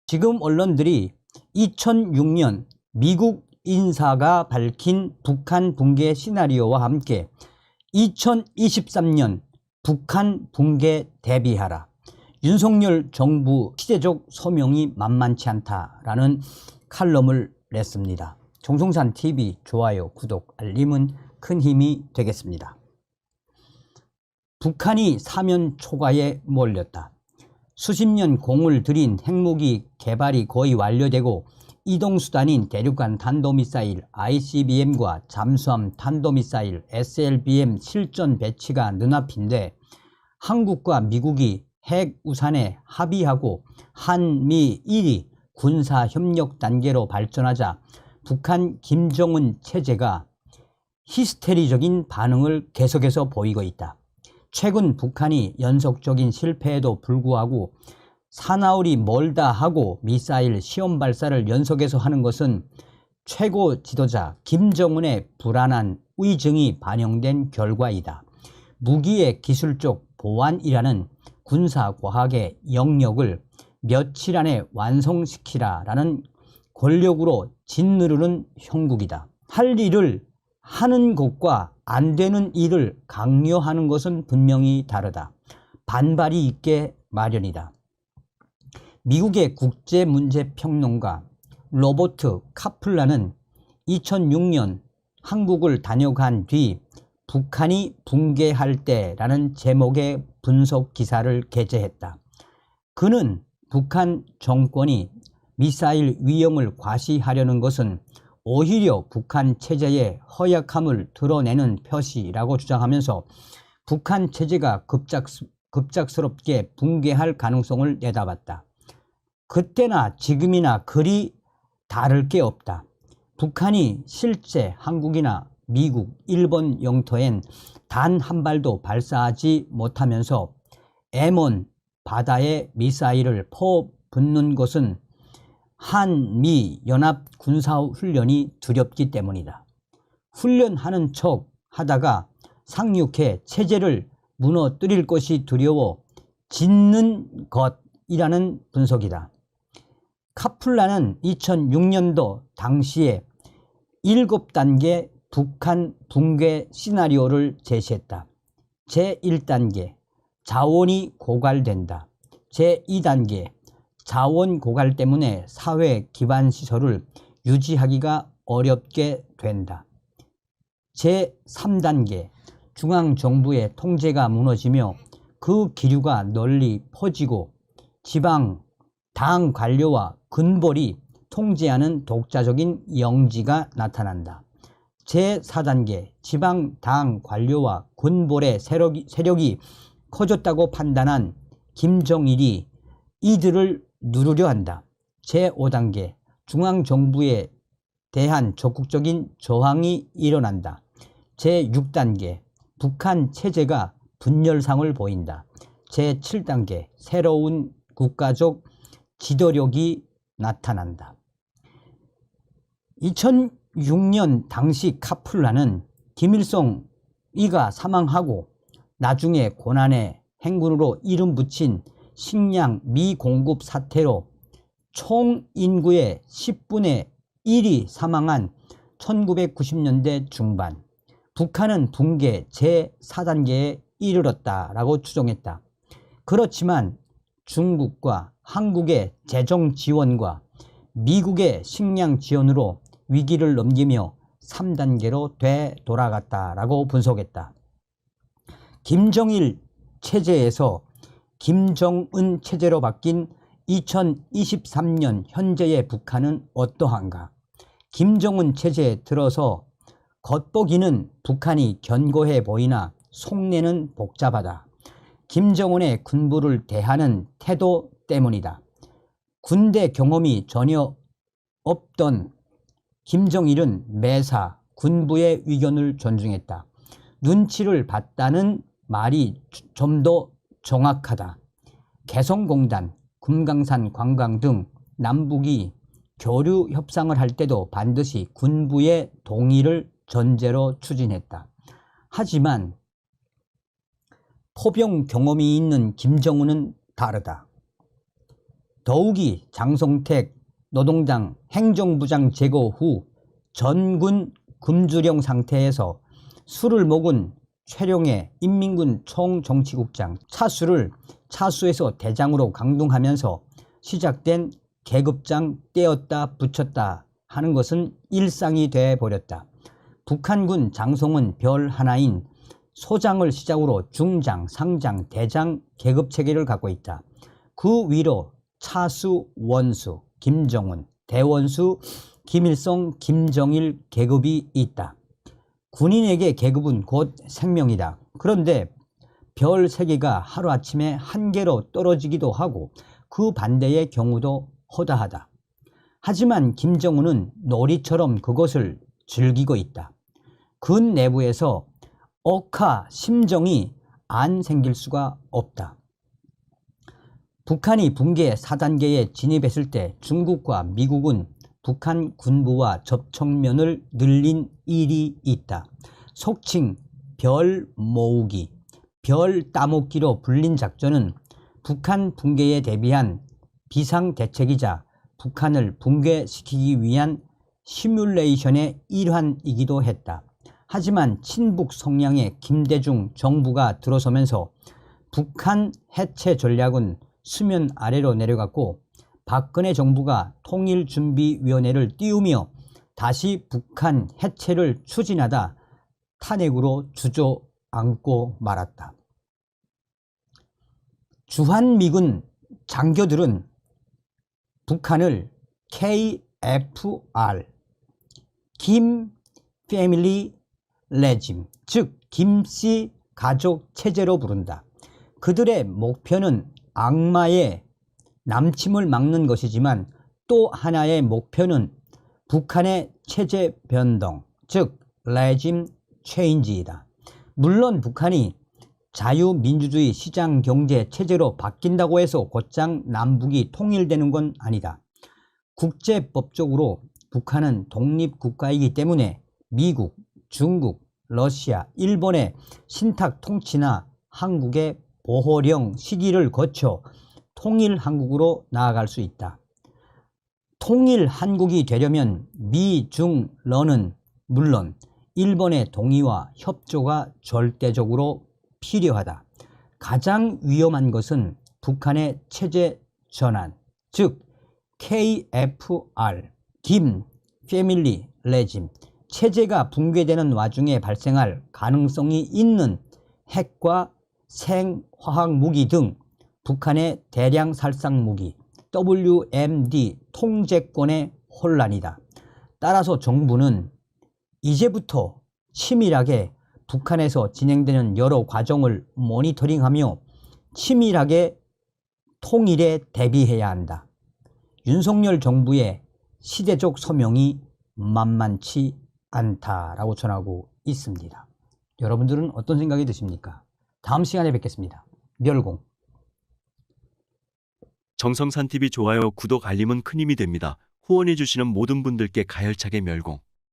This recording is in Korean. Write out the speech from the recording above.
지금 언론들이 2006년 미국 인사가 밝힌 북한 붕괴 시나리오와 함께 2023년 북한 붕괴 대비하라. 윤석열 정부 시대적 소명이 만만치 않다라는 칼럼을 냈습니다. 정성산TV 좋아요, 구독, 알림은 큰 힘이 되겠습니다. 북한이 사면 초과에 몰렸다. 수십 년 공을 들인 핵무기 개발이 거의 완료되고 이동수단인 대륙간 탄도미사일 ICBM과 잠수함 탄도미사일 SLBM 실전 배치가 눈앞인데 한국과 미국이 핵우산에 합의하고 한미일이 군사협력 단계로 발전하자 북한 김정은 체제가 히스테리적인 반응을 계속해서 보이고 있다. 최근 북한이 연속적인 실패에도 불구하고 사나울이 멀다 하고 미사일 시험 발사를 연속해서 하는 것은 최고 지도자 김정은의 불안한 의증이 반영된 결과이다. 무기의 기술적 보완이라는 군사과학의 영역을 며칠 안에 완성시키라라는 권력으로 짓누르는 형국이다. 할 일을 하는 것과 안 되는 일을 강요하는 것은 분명히 다르다. 반발이 있게 마련이다. 미국의 국제문제평론가 로버트 카플란은 2006년 한국을 다녀간 뒤 북한이 붕괴할 때라는 제목의 분석 기사를 게재했다. 그는 북한 정권이 미사일 위험을 과시하려는 것은 오히려 북한 체제의 허약함을 드러내는 표시라고 주장하면서 북한 체제가 급작스럽게 붕괴할 가능성을 내다봤다. 그때나 지금이나 그리 다를 게 없다. 북한이 실제 한국이나 미국, 일본 영토엔 단 한 발도 발사하지 못하면서 M1 바다에 미사일을 퍼붓는 것은 한미 연합 군사훈련이 두렵기 때문이다. 훈련하는 척 하다가 상륙해 체제를 무너뜨릴 것이 두려워 짓는 것이라는 분석이다. 카플란은 2006년도 당시에 7단계 북한 붕괴 시나리오를 제시했다. 제1단계 자원이 고갈된다. 제2단계 자원 고갈 때문에 사회 기반 시설을 유지하기가 어렵게 된다. 제3단계 중앙정부의 통제가 무너지며 그 기류가 널리 퍼지고 지방 당 관료와 군벌이 통제하는 독자적인 영지가 나타난다. 제4단계 지방 당 관료와 군벌의 세력이 커졌다고 판단한 김정일이 이들을 누르려 한다. 제5단계 중앙정부에 대한 적극적인 저항이 일어난다. 제6단계 북한 체제가 분열상을 보인다. 제7단계 새로운 국가적 지도력이 나타난다. 2006년 당시 카플란은 김일성이가 사망하고 나중에 고난의 행군으로 이름 붙인 식량 미공급 사태로 총 인구의 10분의 1이 사망한 1990년대 중반 북한은 붕괴 제4단계에 이르렀다라고 추정했다. 그렇지만 중국과 한국의 재정 지원과 미국의 식량 지원으로 위기를 넘기며 3단계로 되돌아갔다라고 분석했다. 김정일 체제에서 김정은 체제로 바뀐 2023년 현재의 북한은 어떠한가? 김정은 체제에 들어서 겉보기는 북한이 견고해 보이나 속내는 복잡하다. 김정은의 군부를 대하는 태도 때문이다. 군대 경험이 전혀 없던 김정일은 매사 군부의 의견을 존중했다. 눈치를 봤다는 말이 좀 더 정확하다. 개성공단, 금강산 관광 등 남북이 교류 협상을 할 때도 반드시 군부의 동의를 전제로 추진했다. 하지만 포병 경험이 있는 김정은은 다르다. 더욱이 장성택 노동당 행정부장 제거 후 전군 금주령 상태에서 술을 먹은 최룡해 인민군 총정치국장 차수에서 대장으로 강등하면서 시작된 계급장 떼었다 붙였다 하는 것은 일상이 되어버렸다. 북한군 장성은 별 하나인 소장을 시작으로 중장, 상장, 대장 계급체계를 갖고 있다. 그 위로 차수, 원수, 김정은, 대원수, 김일성, 김정일 계급이 있다. 군인에게 계급은 곧 생명이다. 그런데 별 3개가 하루아침에 한 개로 떨어지기도 하고 그 반대의 경우도 허다하다. 하지만 김정은은 놀이처럼 그것을 즐기고 있다. 군 내부에서 억하 심정이 안 생길 수가 없다. 북한이 붕괴 4단계에 진입했을 때 중국과 미국은 북한 군부와 접촉면을 늘린 일이 있다. 속칭 별 모으기, 별 따먹기로 불린 작전은 북한 붕괴에 대비한 비상대책이자 북한을 붕괴시키기 위한 시뮬레이션의 일환이기도 했다. 하지만 친북 성향의 김대중 정부가 들어서면서 북한 해체 전략은 수면 아래로 내려갔고 박근혜 정부가 통일준비위원회를 띄우며 다시 북한 해체를 추진하다 탄핵으로 주저앉고 말았다. 주한미군 장교들은 북한을 KFR, 김 패밀리 레짐, 즉 김씨 가족 체제로 부른다. 그들의 목표는 악마의 남침을 막는 것이지만 또 하나의 목표는 북한의 체제 변동, 즉 레짐 체인지이다. 물론 북한이 자유민주주의 시장경제 체제로 바뀐다고 해서 곧장 남북이 통일되는 건 아니다. 국제법적으로 북한은 독립국가이기 때문에 미국, 중국, 러시아, 일본의 신탁 통치나 한국의 보호령 시기를 거쳐 통일 한국으로 나아갈 수 있다. 통일 한국이 되려면 미, 중, 러는 물론 일본의 동의와 협조가 절대적으로 필요하다. 가장 위험한 것은 북한의 체제 전환, 즉 KFR, 김 패밀리 레짐, 체제가 붕괴되는 와중에 발생할 가능성이 있는 핵과 생화학무기 등 북한의 대량 살상무기, WMD 통제권의 혼란이다. 따라서 정부는 이제부터 치밀하게 북한에서 진행되는 여러 과정을 모니터링하며 치밀하게 통일에 대비해야 한다. 윤석열 정부의 시대적 소명이 만만치 않다라고 전하고 있습니다. 여러분들은 어떤 생각이 드십니까? 다음 시간에 뵙겠습니다. 멸공. 정성산TV 좋아요, 구독, 알림은 큰 힘이 됩니다. 후원해주시는 모든 분들께 가열차게 멸공.